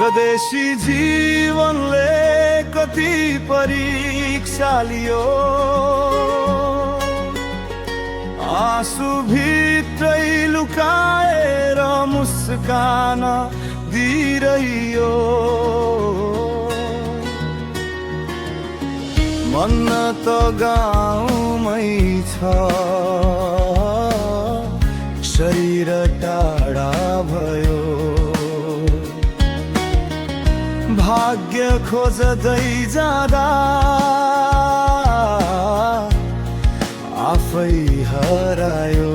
स्वदेशी जीवनले कति परीक्षा लियो, आँसु भित्रै लुकाएर मुस्कान दिइरह्यो। मन त गाउँमै छ, शरीर टाढा भयो। भाग्य खोज्दै जाँदा आफै हरायो।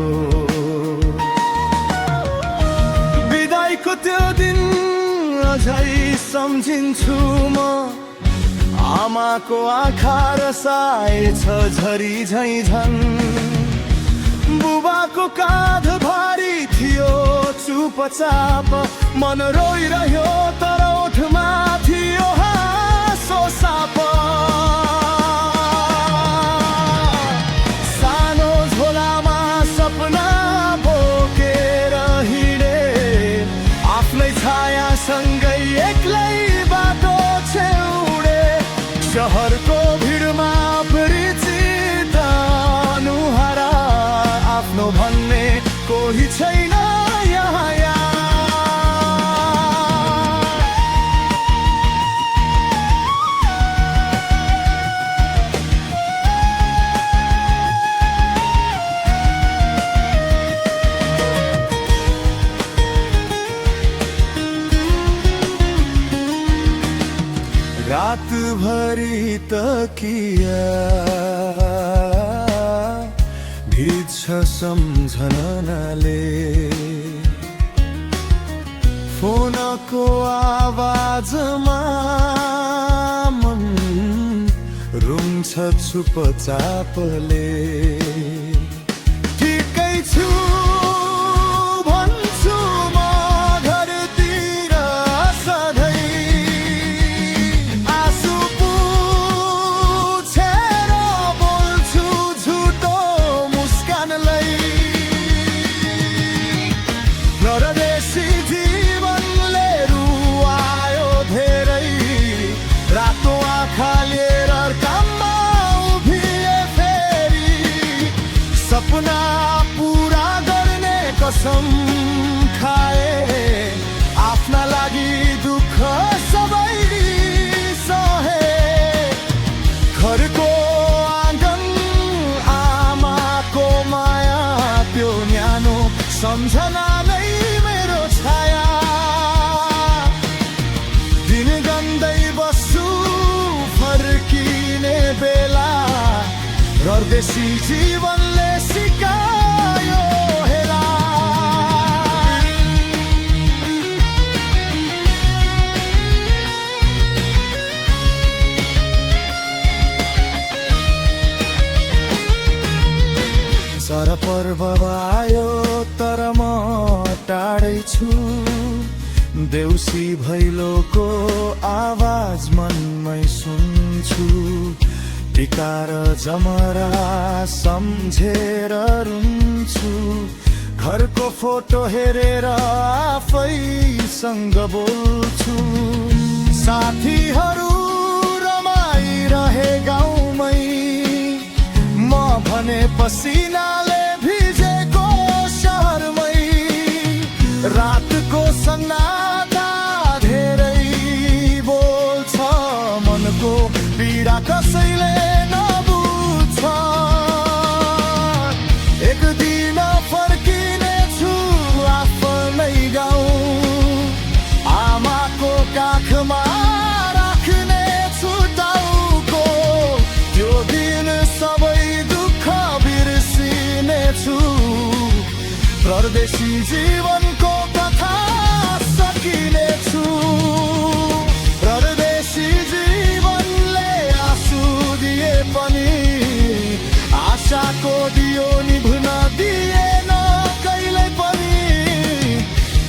बिदाईको त्यो दिन अझै सम्झिन्छु म, आमाको आँखा रसाएछ झरी झै झन्। बुबाको काँध भारी थियो चुपचाप, मन रोइरह्यो तर ओठमा थियो हाँसो साप। सानो झोलामा सपना बोकेर हिँडे, आफ्नै छायासँगै एक्लै बाटो छेउडे। शहरको भिडमा परिचित अनुहारा, आफ्नो भन्ने कोही छैन यहाँ। रात भरी तकिया भिज्छ सम्झनाले, फोनको आवाजमा मन रुन्छ चुपचापले। ठिकै छु भन्छु म घरतिर सधैँ, आँसु पुछेर बोल्छु झुटो मुस्कानलाई। परदेशी जीवनले रुवायो धेरै, रातो आँखा लिएर काममा उभिए फेरि। सपना पुरा गर्ने कसम खाए, आफ्ना लागि दुःख सबै सहे। घरको आँगन आमाको माया, त्यो न्यानो सम्झना नै मेरो छाया। दिन गन्दै बस्छु फर्किने बेला, परदेशी जीवनले सिकायो हेला। सरपर्व आयो तर म टाढै छु, देउसी भैलोको आवाज मनमै सुन्छु। टिका र जमरा सम्झेर रुन्छु, घरको फोटो हेरेर आफैसँग बोल्छु। साथीहरू रमाइरहे गाउँमै, म भने पसिनाले भिजेको शहरमै। रातको सन्नाटा धेरै बोल्छ, मनको पीडा कसैले नबुझ्छ। एक दिन फर्किने छु आफ्नै गाउँ, आमाको काखमा राख्ने छु टाउको। त्यो दिन सबै दुःख बिर्सिने छु, परदेशी जीवनको कथा सकिने छु। परदेशी जीवनले आँसु दिए पनि, आशाको दियो निभ्न दिएन कहिल्यै पनि।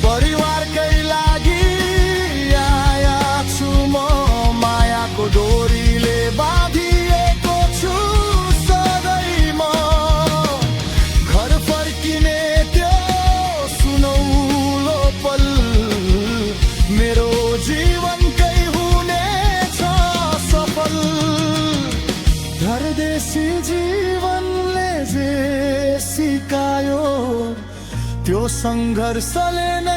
परिवारकै लागि आया छु म, मायाको डोरीले बाँधिएको छु सधैँ म। घर फर्किने त्यो सुनौलो पल मेरो जीवन त्यो सङ्घर्षले नै